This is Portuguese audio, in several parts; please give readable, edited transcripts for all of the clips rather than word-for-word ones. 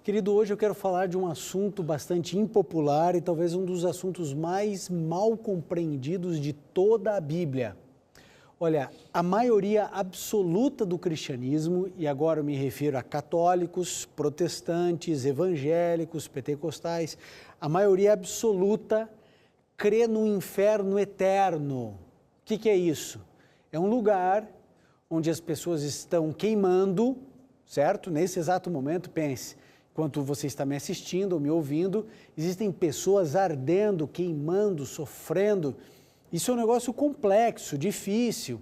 Querido, hoje eu quero falar de um assunto bastante impopular e talvez um dos assuntos mais mal compreendidos de toda a Bíblia. Olha, a maioria absoluta do cristianismo, e agora eu me refiro a católicos, protestantes, evangélicos, pentecostais, a maioria absoluta crê no inferno eterno. O que é isso? É um lugar onde as pessoas estão queimando, certo? Nesse exato momento, pense, enquanto você está me assistindo ou me ouvindo, existem pessoas ardendo, queimando, sofrendo. Isso é um negócio complexo, difícil.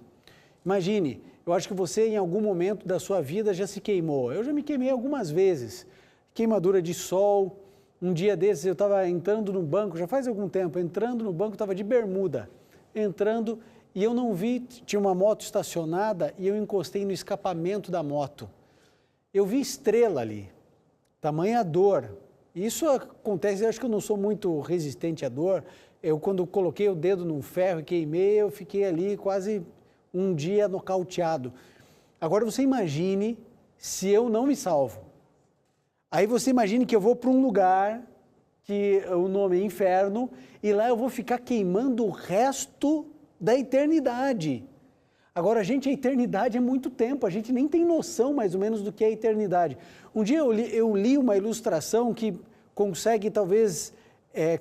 Imagine, eu acho que você em algum momento da sua vida já se queimou. Eu já me queimei algumas vezes. Queimadura de sol. Um dia desses eu estava entrando no banco, já faz algum tempo, entrando no banco, estava de bermuda, entrando e eu não vi, tinha uma moto estacionada e eu encostei no escapamento da moto. Eu vi estrela ali, tamanha dor. Isso acontece, eu acho que eu não sou muito resistente à dor. Eu, quando coloquei o dedo num ferro e queimei, eu fiquei ali quase um dia nocauteado. Agora você imagine se eu não me salvo. Aí você imagine que eu vou para um lugar que o nome é inferno e lá eu vou ficar queimando o resto da eternidade. Agora, gente, a eternidade é muito tempo, a gente nem tem noção mais ou menos do que é a eternidade. Um dia eu li uma ilustração que consegue talvez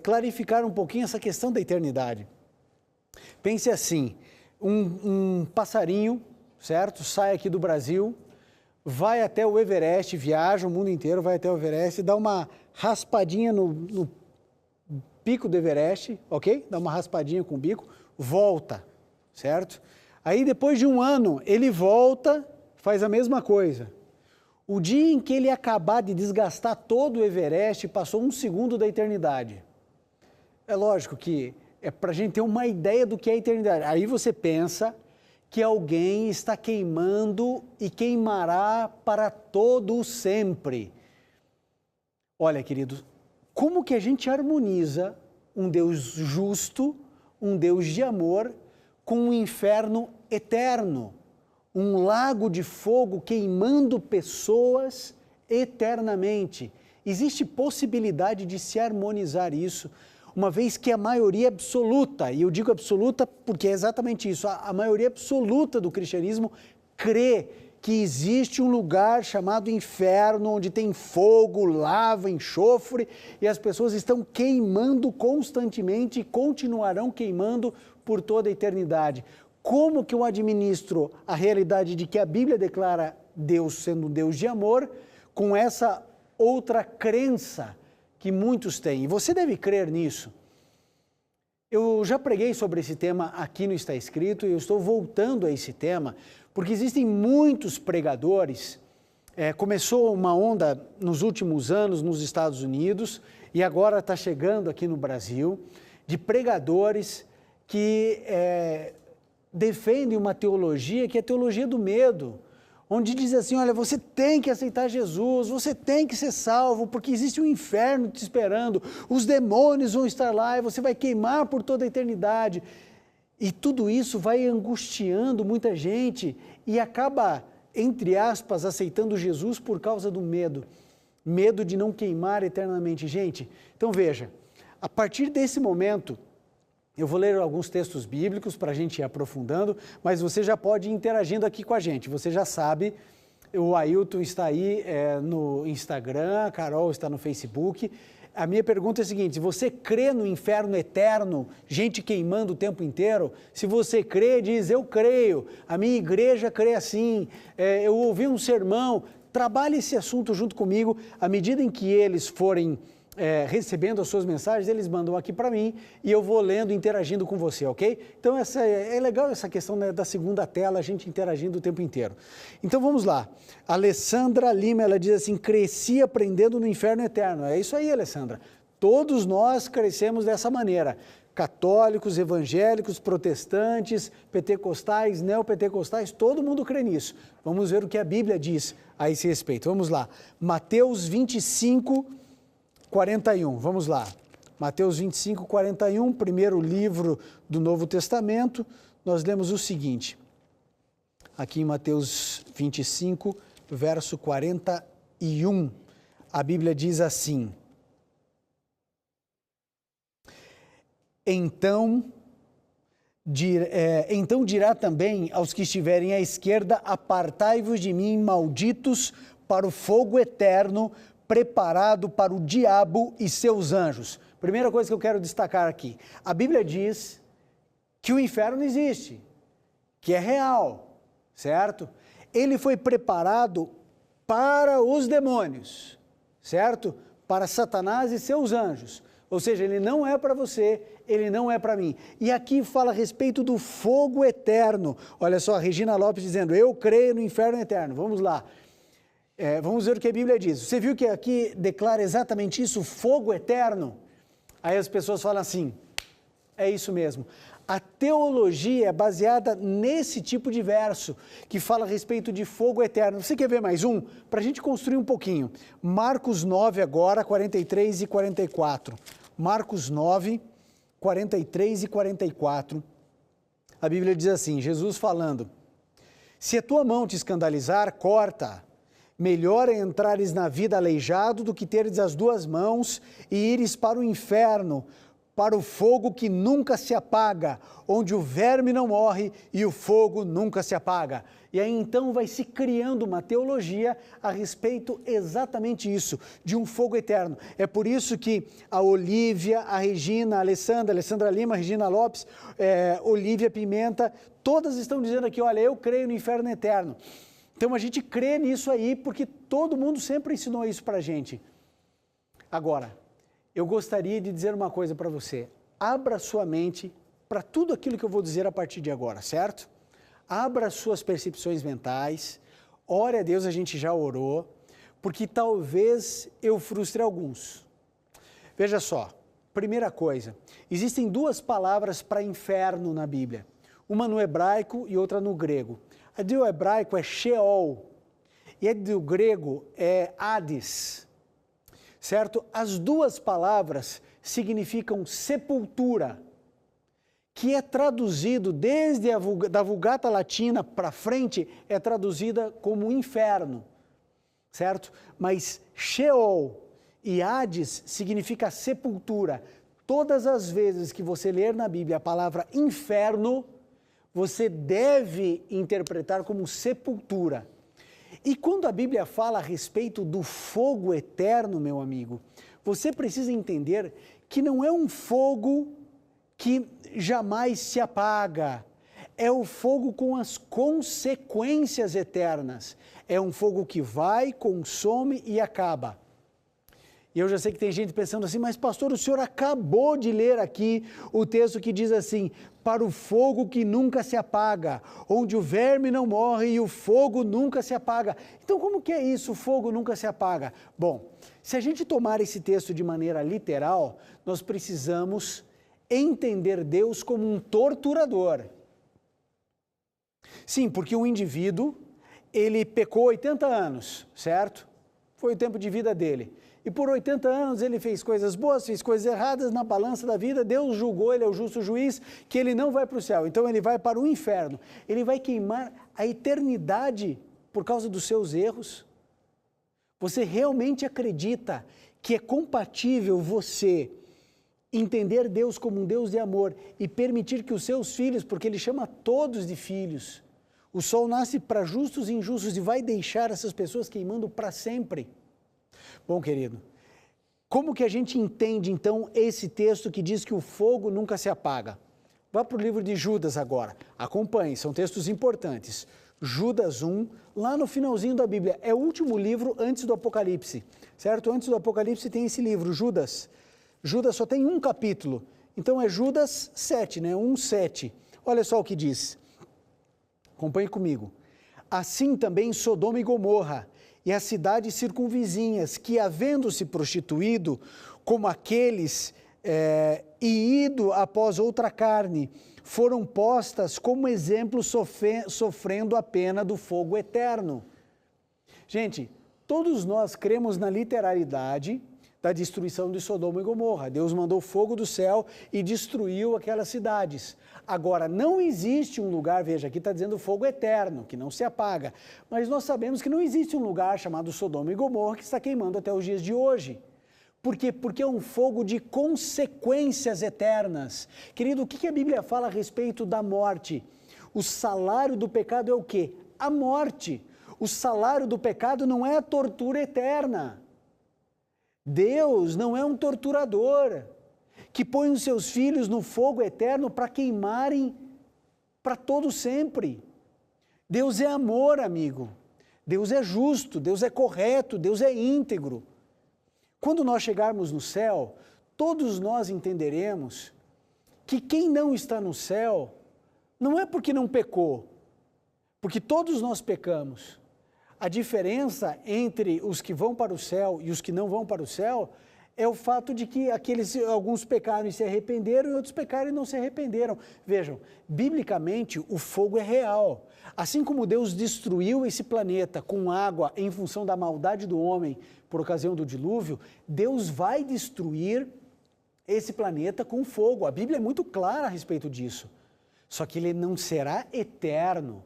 clarificar um pouquinho essa questão da eternidade. Pense assim, um passarinho, certo? Sai aqui do Brasil, vai até o Everest, viaja o mundo inteiro, vai até o Everest, dá uma raspadinha no pico do Everest, ok? Dá uma raspadinha com o bico, volta, certo? Aí depois de um ano, ele volta, faz a mesma coisa. O dia em que ele acabar de desgastar todo o Everest, passou um segundo da eternidade. É lógico que é para a gente ter uma ideia do que é a eternidade. Aí você pensa que alguém está queimando e queimará para todo sempre. Olha, queridos, como que a gente harmoniza um Deus justo, um Deus de amor, com um inferno eterno, um lago de fogo queimando pessoas eternamente? Existe possibilidade de se harmonizar isso, uma vez que a maioria absoluta, e eu digo absoluta porque é exatamente isso, a maioria absoluta do cristianismo crê que existe um lugar chamado inferno, onde tem fogo, lava, enxofre, e as pessoas estão queimando constantemente e continuarão queimando por toda a eternidade. Como que eu administro a realidade de que a Bíblia declara Deus sendo um Deus de amor, com essa outra crença que muitos têm? E você deve crer nisso. Eu já preguei sobre esse tema aqui no Está Escrito e eu estou voltando a esse tema, porque existem muitos pregadores. Começou uma onda nos últimos anos nos Estados Unidos e agora está chegando aqui no Brasil, de pregadores que defendem uma teologia que é a teologia do medo, onde diz assim, olha, você tem que aceitar Jesus, você tem que ser salvo, porque existe um inferno te esperando, os demônios vão estar lá e você vai queimar por toda a eternidade. E tudo isso vai angustiando muita gente e acaba, entre aspas, aceitando Jesus por causa do medo. Medo de não queimar eternamente. Gente, então veja, a partir desse momento, eu vou ler alguns textos bíblicos para a gente ir aprofundando, mas você já pode ir interagindo aqui com a gente. Você já sabe, o Ailton está aí no Instagram, a Carol está no Facebook. A minha pergunta é a seguinte: você crê no inferno eterno, gente queimando o tempo inteiro? Se você crê, diz, eu creio, a minha igreja crê assim, eu ouvi um sermão. Trabalhe esse assunto junto comigo, à medida em que eles forem recebendo as suas mensagens, eles mandam aqui para mim e eu vou lendo, interagindo com você, ok? Então é legal essa questão, né, da segunda tela, a gente interagindo o tempo inteiro. Então vamos lá. Alessandra Lima, ela diz assim, cresci aprendendo no inferno eterno. É isso aí, Alessandra. Todos nós crescemos dessa maneira. Católicos, evangélicos, protestantes, pentecostais, neopentecostais, todo mundo crê nisso. Vamos ver o que a Bíblia diz a esse respeito. Vamos lá. Mateus 25, 41, vamos lá. Mateus 25, 41, primeiro livro do Novo Testamento, nós lemos o seguinte, aqui em Mateus 25, verso 41. A Bíblia diz assim: Então dirá também aos que estiverem à esquerda: apartai-vos de mim, malditos, para o fogo eterno, preparado para o diabo e seus anjos. Primeira coisa que eu quero destacar aqui: a Bíblia diz que o inferno existe, que é real, certo? Ele foi preparado para os demônios, certo? Para Satanás e seus anjos. Ou seja, ele não é para você, ele não é para mim. E aqui fala a respeito do fogo eterno. Olha só, a Regina Lopes dizendo: eu creio no inferno eterno. Vamos lá. Vamos ver o que a Bíblia diz. Você viu que aqui declara exatamente isso, fogo eterno? Aí as pessoas falam assim: é isso mesmo. A teologia é baseada nesse tipo de verso, que fala a respeito de fogo eterno. Você quer ver mais um? Para a gente construir um pouquinho. Marcos 9 agora, 43 e 44. Marcos 9, 43 e 44. A Bíblia diz assim, Jesus falando: se a tua mão te escandalizar, corta. Melhor é entrares na vida aleijado do que teres as duas mãos e ires para o inferno, para o fogo que nunca se apaga, onde o verme não morre e o fogo nunca se apaga. E aí então vai se criando uma teologia a respeito exatamente isso, de um fogo eterno. É por isso que a Olívia, a Regina, a Alessandra Lima, a Regina Lopes, Olívia Pimenta, todas estão dizendo aqui: olha, eu creio no inferno eterno. Então a gente crê nisso aí porque todo mundo sempre ensinou isso para a gente. Agora, eu gostaria de dizer uma coisa para você: abra sua mente para tudo aquilo que eu vou dizer a partir de agora, certo? Abra suas percepções mentais, ore a Deus, a gente já orou, porque talvez eu frustre alguns. Veja só, primeira coisa, existem duas palavras para inferno na Bíblia, uma no hebraico e outra no grego. A do hebraico é Sheol e a do grego é Hades. Certo? As duas palavras significam sepultura, que é traduzido desde da Vulgata Latina para frente, é traduzida como inferno, certo? Mas Sheol e Hades significa sepultura. Todas as vezes que você ler na Bíblia a palavra inferno, você deve interpretar como sepultura. E quando a Bíblia fala a respeito do fogo eterno, meu amigo, você precisa entender que não é um fogo que jamais se apaga, é o fogo com as consequências eternas, é um fogo que vai, consome e acaba. E eu já sei que tem gente pensando assim: mas pastor, o senhor acabou de ler aqui o texto que diz assim: para o fogo que nunca se apaga, onde o verme não morre e o fogo nunca se apaga. Então como que é isso, o fogo nunca se apaga? Bom, se a gente tomar esse texto de maneira literal, nós precisamos entender Deus como um torturador. Sim, porque o indivíduo, ele pecou 80 anos, certo? Foi o tempo de vida dele. E por 80 anos ele fez coisas boas, fez coisas erradas, na balança da vida, Deus julgou, ele é o justo juiz, que ele não vai para o céu, então ele vai para o inferno. Ele vai queimar a eternidade por causa dos seus erros. Você realmente acredita que é compatível você entender Deus como um Deus de amor e permitir que os seus filhos, porque ele chama todos de filhos, o sol nasce para justos e injustos e vai deixar essas pessoas queimando para sempre? Bom, querido, como que a gente entende então esse texto que diz que o fogo nunca se apaga? Vá para o livro de Judas agora, acompanhe, são textos importantes. Judas 1, lá no finalzinho da Bíblia, é o último livro antes do Apocalipse, certo? Antes do Apocalipse tem esse livro, Judas. Judas só tem um capítulo, então é Judas 7, né? 1:7. Olha só o que diz, acompanhe comigo. Assim também Sodoma e Gomorra, e as cidades circunvizinhas, que havendo-se prostituído, como aqueles, e ido após outra carne, foram postas como exemplo sofrendo a pena do fogo eterno. Gente, todos nós cremos na literalidade da destruição de Sodoma e Gomorra. Deus mandou fogo do céu e destruiu aquelas cidades. Agora, não existe um lugar, veja, aqui está dizendo fogo eterno, que não se apaga, mas nós sabemos que não existe um lugar chamado Sodoma e Gomorra que está queimando até os dias de hoje. Por quê? Porque é um fogo de consequências eternas. Querido, o que a Bíblia fala a respeito da morte? O salário do pecado é o quê? A morte. O salário do pecado não é a tortura eterna. Deus não é um torturador que põe os seus filhos no fogo eterno para queimarem para todo sempre. Deus é amor, amigo. Deus é justo, Deus é correto, Deus é íntegro. Quando nós chegarmos no céu, todos nós entenderemos que quem não está no céu não é porque não pecou, porque todos nós pecamos. A diferença entre os que vão para o céu e os que não vão para o céu é o fato de que alguns pecaram e se arrependeram e outros pecaram e não se arrependeram. Vejam, biblicamente o fogo é real. Assim como Deus destruiu esse planeta com água em função da maldade do homem por ocasião do dilúvio, Deus vai destruir esse planeta com fogo. A Bíblia é muito clara a respeito disso. Só que ele não será eterno.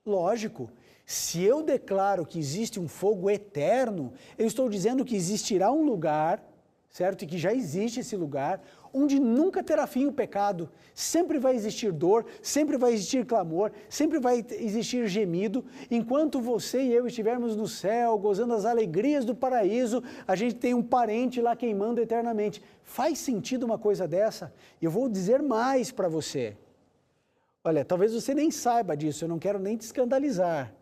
Lógico, se eu declaro que existe um fogo eterno, eu estou dizendo que existirá um lugar, certo? E que já existe esse lugar, onde nunca terá fim o pecado. Sempre vai existir dor, sempre vai existir clamor, sempre vai existir gemido. Enquanto você e eu estivermos no céu, gozando as alegrias do paraíso, a gente tem um parente lá queimando eternamente. Faz sentido uma coisa dessa? Eu vou dizer mais para você. Olha, talvez você nem saiba disso, eu não quero nem te escandalizar.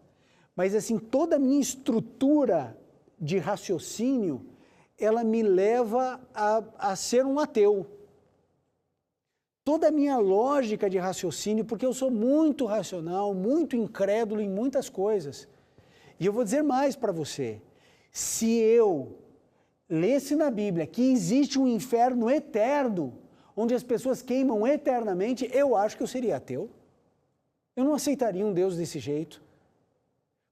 Mas assim, toda a minha estrutura de raciocínio, ela me leva a ser um ateu. Toda a minha lógica de raciocínio, porque eu sou muito racional, muito incrédulo em muitas coisas. E eu vou dizer mais para você. Se eu lesse na Bíblia que existe um inferno eterno, onde as pessoas queimam eternamente, eu acho que eu seria ateu. Eu não aceitaria um Deus desse jeito.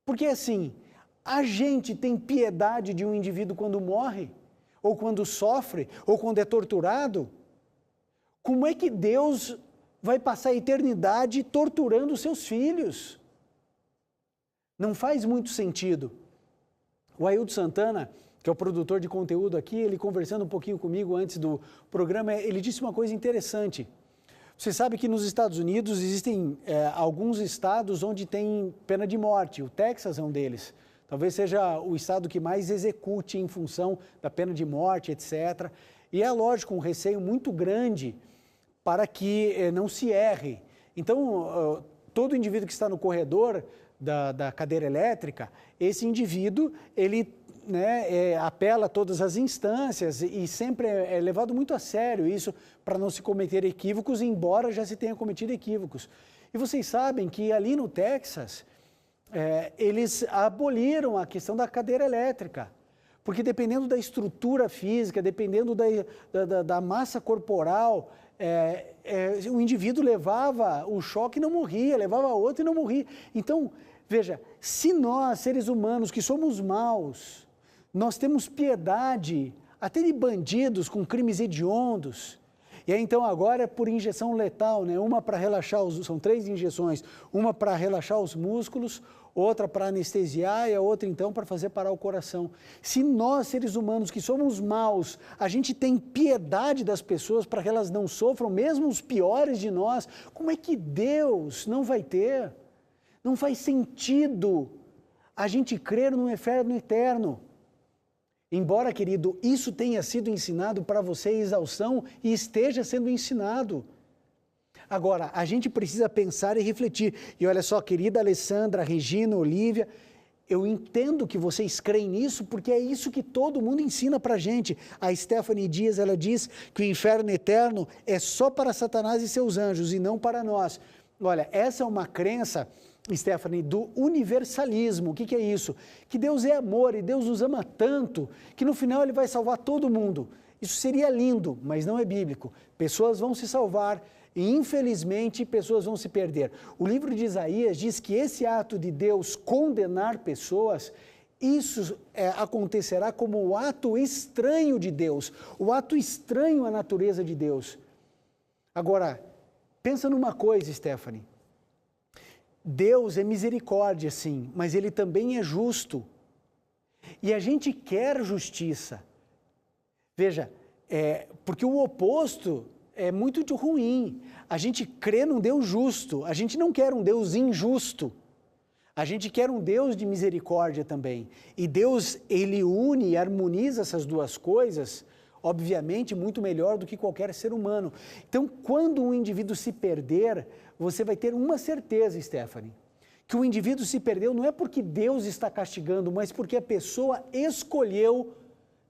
Porque assim, a gente tem piedade de um indivíduo quando morre, ou quando sofre, ou quando é torturado. Como é que Deus vai passar a eternidade torturando os seus filhos? Não faz muito sentido. O Ailton Santana, que é o produtor de conteúdo aqui, ele conversando um pouquinho comigo antes do programa, ele disse uma coisa interessante. Você sabe que nos Estados Unidos existem alguns estados onde tem pena de morte, o Texas é um deles. Talvez seja o estado que mais execute em função da pena de morte, etc. E é lógico, um receio muito grande para que não se erre. Então, todo indivíduo que está no corredor da cadeira elétrica, esse indivíduo, ele apela a todas as instâncias e sempre é levado muito a sério isso para não se cometer equívocos, embora já se tenha cometido equívocos. E vocês sabem que ali no Texas, eles aboliram a questão da cadeira elétrica, porque dependendo da estrutura física, dependendo da massa corporal, o indivíduo levava o choque e não morria, levava outro e não morria. Então, veja, se nós, seres humanos, que somos maus, nós temos piedade até de bandidos com crimes hediondos, e aí então agora é por injeção letal, né? Uma para relaxar, são 3 injeções, uma para relaxar os músculos, outra para anestesiar e a outra então para fazer parar o coração. Se nós, seres humanos que somos maus, a gente tem piedade das pessoas para que elas não sofram, mesmo os piores de nós, como é que Deus não vai ter? Não faz sentido a gente crer num inferno eterno. Embora, querido, isso tenha sido ensinado para você em exaustão e esteja sendo ensinado. Agora, a gente precisa pensar e refletir. E olha só, querida Alessandra, Regina, Olívia, eu entendo que vocês creem nisso, porque é isso que todo mundo ensina para a gente. A Stephanie Dias, ela diz que o inferno eterno é só para Satanás e seus anjos e não para nós. Olha, essa é uma crença, Stephanie, do universalismo. O que é isso? Que Deus é amor e Deus nos ama tanto que no final Ele vai salvar todo mundo. Isso seria lindo, mas não é bíblico. Pessoas vão se salvar e infelizmente pessoas vão se perder. O livro de Isaías diz que esse ato de Deus condenar pessoas, isso acontecerá como o ato estranho de Deus, o ato estranho à natureza de Deus. Agora, pensa numa coisa, Stephanie. Deus é misericórdia, sim, mas Ele também é justo. E a gente quer justiça. Veja, porque o oposto é muito ruim. A gente crê num Deus justo, a gente não quer um Deus injusto. A gente quer um Deus de misericórdia também. E Deus, Ele une e harmoniza essas duas coisas, obviamente, muito melhor do que qualquer ser humano. Então, quando um indivíduo se perder, você vai ter uma certeza, Stephanie, que o indivíduo se perdeu não é porque Deus está castigando, mas porque a pessoa escolheu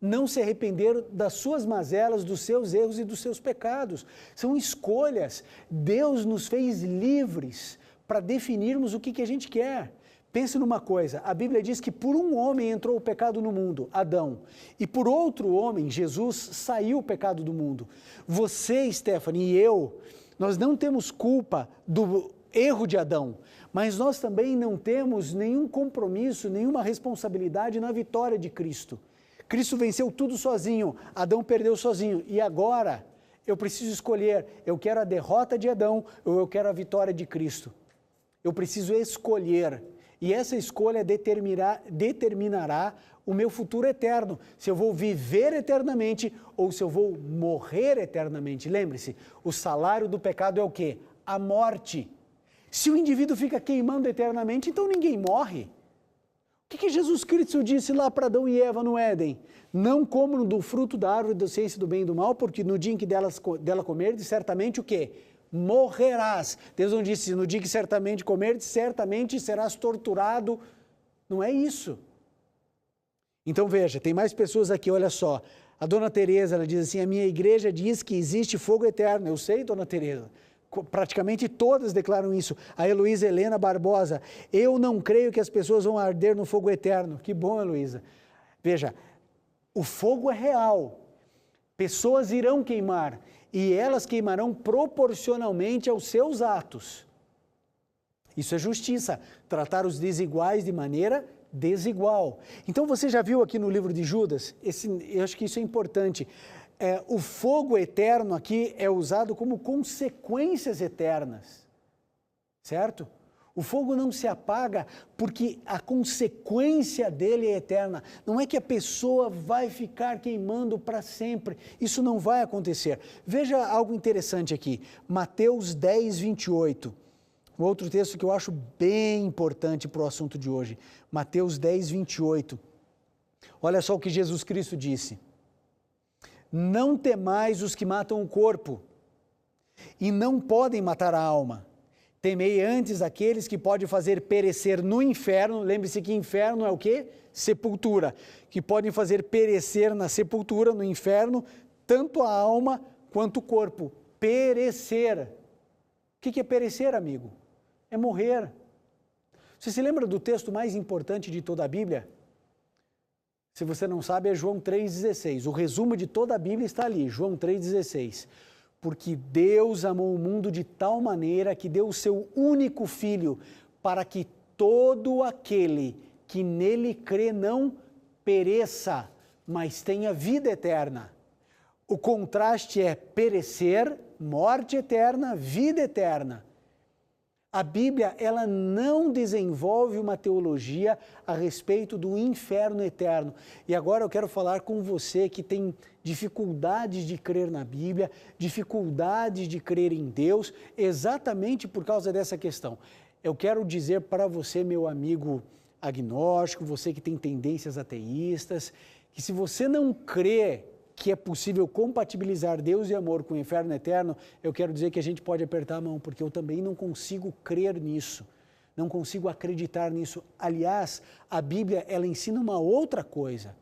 não se arrepender das suas mazelas, dos seus erros e dos seus pecados. São escolhas. Deus nos fez livres para definirmos o que a gente quer. Pense numa coisa, a Bíblia diz que por um homem entrou o pecado no mundo, Adão, e por outro homem, Jesus, saiu o pecado do mundo. Você, Stephanie, e eu, nós não temos culpa do erro de Adão, mas nós também não temos nenhum compromisso, nenhuma responsabilidade na vitória de Cristo. Cristo venceu tudo sozinho, Adão perdeu sozinho, e agora eu preciso escolher, eu quero a derrota de Adão ou eu quero a vitória de Cristo. Eu preciso escolher. E essa escolha determinará o meu futuro eterno, se eu vou viver eternamente ou se eu vou morrer eternamente. Lembre-se, o salário do pecado é o quê? A morte. Se o indivíduo fica queimando eternamente, então ninguém morre. O que Jesus Cristo disse lá para Adão e Eva no Éden? Não comam do fruto da árvore da ciência do bem e do mal, porque no dia em que dela comerdes, certamente o quê? Morrerás. Deus não disse, no dia que certamente comerdes, certamente serás torturado. Não é isso. Então veja, tem mais pessoas aqui, olha só. A dona Tereza, ela diz assim, a minha igreja diz que existe fogo eterno. Eu sei, dona Tereza. Praticamente todas declaram isso. A Heloísa Helena Barbosa, eu não creio que as pessoas vão arder no fogo eterno. Que bom, Heloísa. Veja, o fogo é real. Pessoas irão queimar. E elas queimarão proporcionalmente aos seus atos. Isso é justiça, tratar os desiguais de maneira desigual. Então você já viu aqui no livro de Judas, eu acho que isso é importante, o fogo eterno aqui é usado como consequências eternas, certo? O fogo não se apaga porque a consequência dele é eterna. Não é que a pessoa vai ficar queimando para sempre. Isso não vai acontecer. Veja algo interessante aqui. Mateus 10, 28. Um outro texto que eu acho bem importante para o assunto de hoje. Mateus 10, 28. Olha só o que Jesus Cristo disse. Não temais os que matam o corpo e não podem matar a alma. Temei antes aqueles que podem fazer perecer no inferno, lembre-se que inferno é o quê? Sepultura, que podem fazer perecer na sepultura, no inferno, tanto a alma quanto o corpo. Perecer. O que é perecer, amigo? É morrer. Você se lembra do texto mais importante de toda a Bíblia? Se você não sabe, é João 3,16. O resumo de toda a Bíblia está ali, João 3,16. Porque Deus amou o mundo de tal maneira que deu o seu único Filho, para que todo aquele que nele crê não pereça, mas tenha vida eterna. O contraste é perecer, morte eterna, vida eterna. A Bíblia, ela não desenvolve uma teologia a respeito do inferno eterno. E agora eu quero falar com você que tem dificuldades de crer na Bíblia, dificuldades de crer em Deus, exatamente por causa dessa questão. Eu quero dizer para você, meu amigo agnóstico, você que tem tendências ateístas, que se você não crê que é possível compatibilizar Deus e amor com o inferno eterno, eu quero dizer que a gente pode apertar a mão, porque eu também não consigo crer nisso, não consigo acreditar nisso. Aliás, a Bíblia, ela ensina uma outra coisa.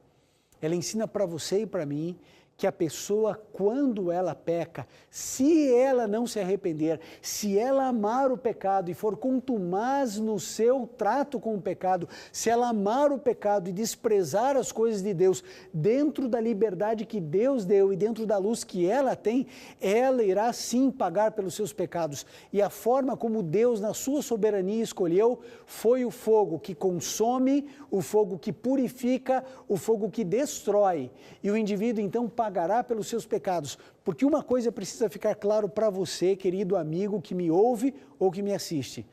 Ela ensina para você e para mim que a pessoa, quando ela peca, se ela não se arrepender, se ela amar o pecado e for contumaz no seu trato com o pecado, se ela amar o pecado e desprezar as coisas de Deus, dentro da liberdade que Deus deu e dentro da luz que ela tem, ela irá sim pagar pelos seus pecados. E a forma como Deus, na sua soberania, escolheu foi o fogo que consome, o fogo que purifica, o fogo que destrói. E o indivíduo então pagará pelos seus pecados. Porque uma coisa precisa ficar claro para você, querido amigo que me ouve ou que me assiste.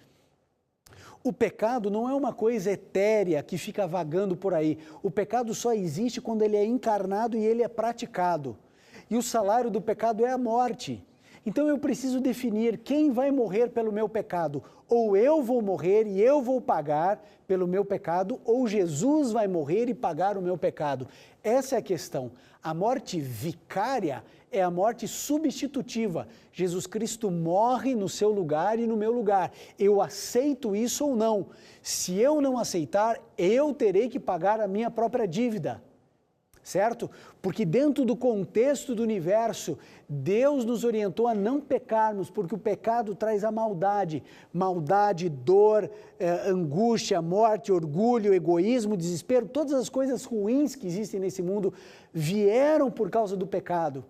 O pecado não é uma coisa etérea que fica vagando por aí. O pecado só existe quando ele é encarnado e ele é praticado. E o salário do pecado é a morte. Então eu preciso definir quem vai morrer pelo meu pecado. Ou eu vou morrer e eu vou pagar pelo meu pecado, ou Jesus vai morrer e pagar o meu pecado. Essa é a questão. A morte vicária é a morte substitutiva. Jesus Cristo morre no seu lugar e no meu lugar. Eu aceito isso ou não. Se eu não aceitar, eu terei que pagar a minha própria dívida. Certo? Porque dentro do contexto do universo, Deus nos orientou a não pecarmos, porque o pecado traz a maldade. Maldade, dor, angústia, morte, orgulho, egoísmo, desespero, todas as coisas ruins que existem nesse mundo vieram por causa do pecado.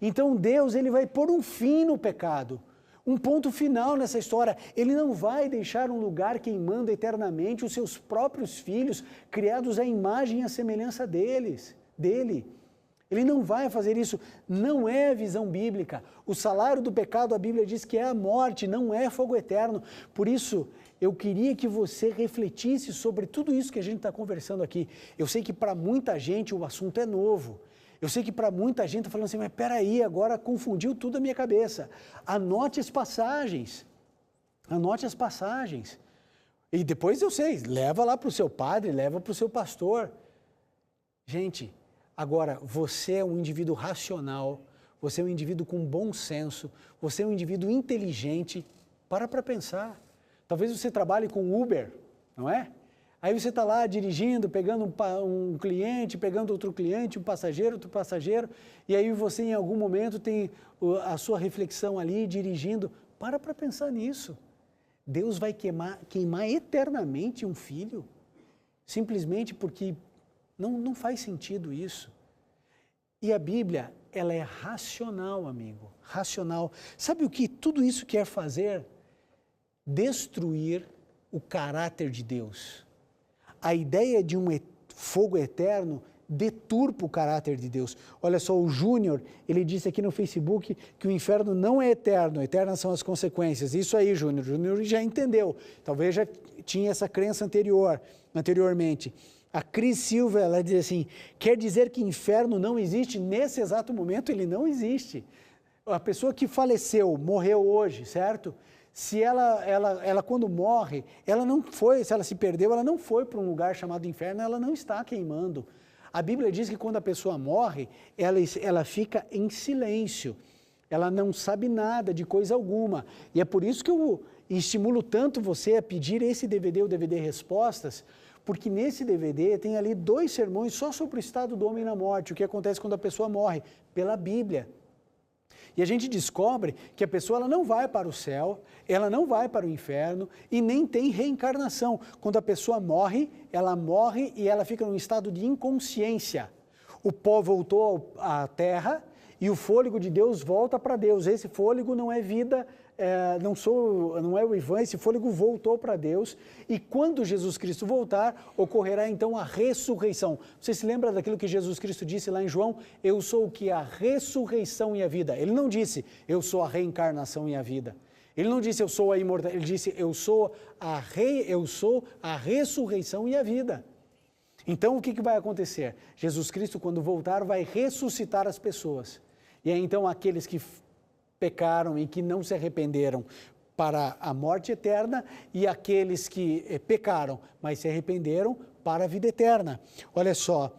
Então Deus, ele vai pôr um fim no pecado. Um ponto final nessa história. Ele não vai deixar um lugar queimando eternamente os seus próprios filhos, criados à imagem e à semelhança dele. Ele não vai fazer isso, não é visão bíblica. O salário do pecado, a Bíblia diz que é a morte, não é fogo eterno. Por isso, eu queria que você refletisse sobre tudo isso que a gente está conversando aqui. Eu sei que para muita gente o assunto é novo. Eu sei que para muita gente está falando assim, mas peraí, agora confundiu tudo a minha cabeça. Anote as passagens. Anote as passagens. E depois eu sei, leva lá para o seu padre, leva para o seu pastor. Gente, agora, você é um indivíduo racional, você é um indivíduo com bom senso, você é um indivíduo inteligente, para pensar. Talvez você trabalhe com Uber, não é? Aí você está lá dirigindo, pegando um cliente, pegando outro cliente, um passageiro, outro passageiro, e aí você em algum momento tem a sua reflexão ali, dirigindo. Para pensar nisso. Deus vai queimar eternamente um filho, simplesmente porque não faz sentido isso. E a Bíblia, ela é racional, amigo, racional. Sabe o que tudo isso quer fazer? Destruir o caráter de Deus. A ideia de um fogo eterno deturpa o caráter de Deus. Olha só, o Júnior, ele disse aqui no Facebook que o inferno não é eterno, eternas são as consequências. Isso aí, Júnior, o Júnior já entendeu. Talvez já tinha essa crença anteriormente. A Cris Silva, ela diz assim, quer dizer que inferno não existe? Nesse exato momento, ele não existe. A pessoa que faleceu, morreu hoje, certo? Se ela quando morre, ela não foi, se ela se perdeu, ela não foi para um lugar chamado inferno, ela não está queimando. A Bíblia diz que quando a pessoa morre, ela fica em silêncio. Ela não sabe nada de coisa alguma. E é por isso que eu estimulo tanto você a pedir esse DVD, o DVD Respostas, porque nesse DVD tem ali 2 sermões só sobre o estado do homem na morte, o que acontece quando a pessoa morre, pela Bíblia. E a gente descobre que a pessoa ela não vai para o céu, ela não vai para o inferno e nem tem reencarnação. Quando a pessoa morre, ela morre e ela fica num estado de inconsciência. O pó voltou à terra e o fôlego de Deus volta para Deus. Esse fôlego não é vida, não é o Ivan, esse fôlego voltou para Deus, e quando Jesus Cristo voltar, ocorrerá então a ressurreição. Você se lembra daquilo que Jesus Cristo disse lá em João? Eu sou o que? A ressurreição e a vida. Ele não disse, eu sou a reencarnação e a vida. Ele não disse, eu sou a imortalidade. Ele disse, eu sou a ressurreição e a vida. Então, o que vai acontecer? Jesus Cristo, quando voltar, vai ressuscitar as pessoas. E aí, então, aqueles que pecaram e que não se arrependeram para a morte eterna e aqueles que pecaram, mas se arrependeram para a vida eterna. Olha só,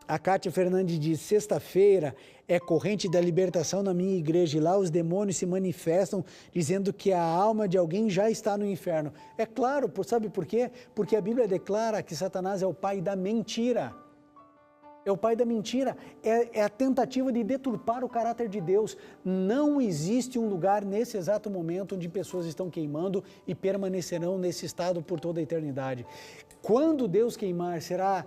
a Kátia Fernandes diz, sexta-feira é corrente da libertação na minha igreja e lá os demônios se manifestam dizendo que a alma de alguém já está no inferno. É claro, sabe por quê? Porque a Bíblia declara que Satanás é o pai da mentira. É o pai da mentira, é a tentativa de deturpar o caráter de Deus. Não existe um lugar nesse exato momento onde pessoas estão queimando e permanecerão nesse estado por toda a eternidade. Quando Deus queimar, será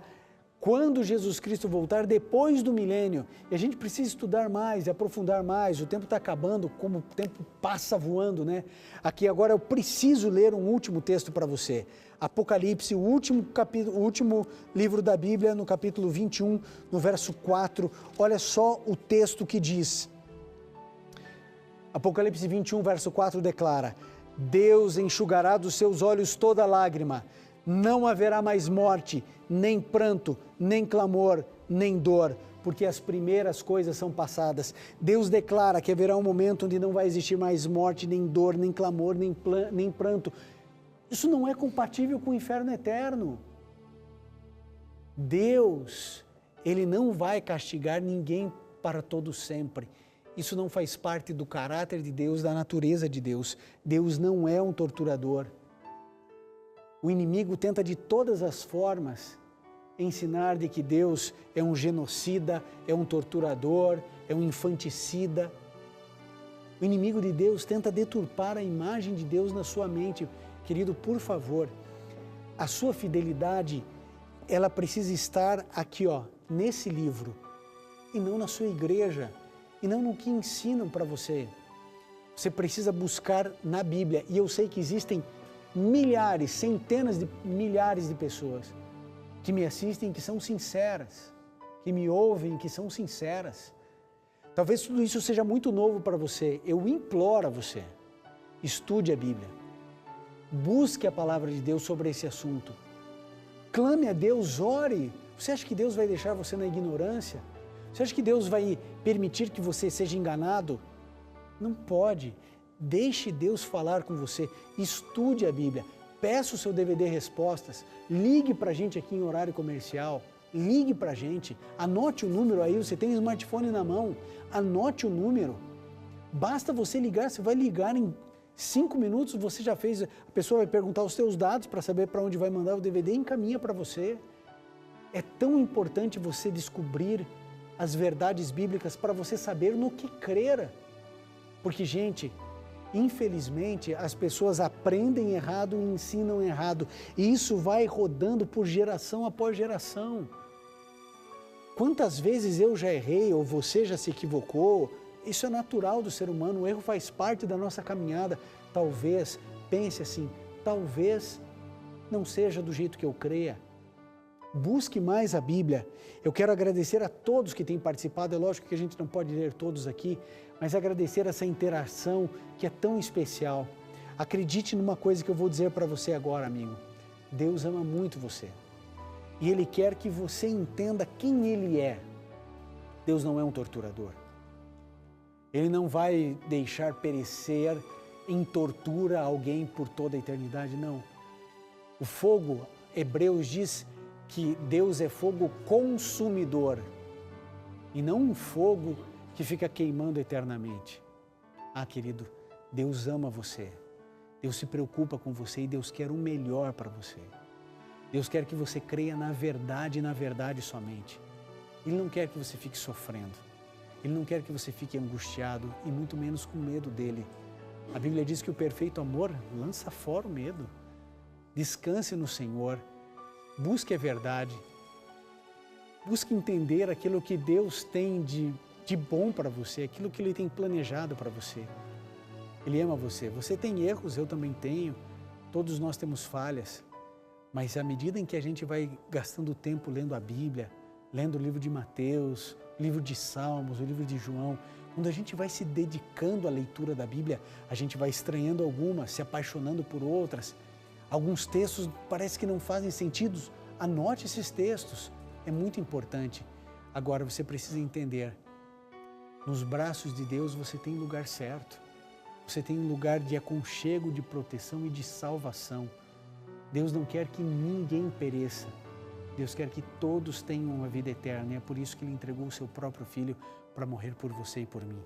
quando Jesus Cristo voltar, depois do milênio. E a gente precisa estudar mais e aprofundar mais. O tempo está acabando, como o tempo passa voando, né? Aqui agora eu preciso ler um último texto para você. Apocalipse, o último livro da Bíblia, no capítulo 21, no verso 4. Olha só o texto que diz. Apocalipse 21, verso 4 declara: Deus enxugará dos seus olhos toda lágrima. Não haverá mais morte, nem pranto, nem clamor, nem dor, porque as primeiras coisas são passadas. Deus declara que haverá um momento onde não vai existir mais morte, nem dor, nem clamor, nem pranto. Isso não é compatível com o inferno eterno. Deus, Ele não vai castigar ninguém para todo sempre. Isso não faz parte do caráter de Deus, da natureza de Deus. Deus não é um torturador. O inimigo tenta de todas as formas ensinar de que Deus é um genocida, é um torturador, é um infanticida. O inimigo de Deus tenta deturpar a imagem de Deus na sua mente. Querido, por favor, a sua fidelidade, ela precisa estar aqui, ó, nesse livro, e não na sua igreja, e não no que ensinam para você. Você precisa buscar na Bíblia, e eu sei que existem milhares, centenas de milhares de pessoas que me assistem, que são sinceras, que me ouvem, que são sinceras. Talvez tudo isso seja muito novo para você. Eu imploro a você, estude a Bíblia, busque a palavra de Deus sobre esse assunto, clame a Deus, ore. Você acha que Deus vai deixar você na ignorância? Você acha que Deus vai permitir que você seja enganado? Não pode. Deixe Deus falar com você, estude a Bíblia, peça o seu DVD Respostas, ligue para a gente aqui em horário comercial, ligue para a gente, anote o número aí, você tem o smartphone na mão, anote o número, basta você ligar, você vai ligar em 5 minutos, você já fez, a pessoa vai perguntar os seus dados para saber para onde vai mandar o DVD e encaminha para você. É tão importante você descobrir as verdades bíblicas para você saber no que crer, porque, gente, infelizmente, as pessoas aprendem errado e ensinam errado. E isso vai rodando por geração após geração. Quantas vezes eu já errei ou você já se equivocou? Isso é natural do ser humano, o erro faz parte da nossa caminhada. Talvez, pense assim, talvez não seja do jeito que eu creia. Busque mais a Bíblia. Eu quero agradecer a todos que têm participado. É lógico que a gente não pode ler todos aqui, mas agradecer essa interação que é tão especial. Acredite numa coisa que eu vou dizer para você agora, amigo. Deus ama muito você. E Ele quer que você entenda quem Ele é. Deus não é um torturador. Ele não vai deixar perecer em tortura alguém por toda a eternidade, não. O fogo, Hebreus diz que Deus é fogo consumidor e não um fogo que fica queimando eternamente. Ah, querido, Deus ama você, Deus se preocupa com você e Deus quer o melhor para você. Deus quer que você creia na verdade e na verdade somente. Ele não quer que você fique sofrendo, Ele não quer que você fique angustiado e muito menos com medo dEle. A Bíblia diz que o perfeito amor lança fora o medo. Descanse no Senhor. Busque a verdade, busque entender aquilo que Deus tem de bom para você, aquilo que Ele tem planejado para você. Ele ama você, você tem erros, eu também tenho, todos nós temos falhas, mas à medida em que a gente vai gastando tempo lendo a Bíblia, lendo o livro de Mateus, o livro de Salmos, o livro de João, quando a gente vai se dedicando à leitura da Bíblia, a gente vai estranhando algumas, se apaixonando por outras. Alguns textos parece que não fazem sentido. Anote esses textos, é muito importante. Agora você precisa entender, nos braços de Deus você tem lugar certo. Você tem um lugar de aconchego, de proteção e de salvação. Deus não quer que ninguém pereça. Deus quer que todos tenham uma vida eterna. E é por isso que Ele entregou o Seu próprio Filho para morrer por você e por mim.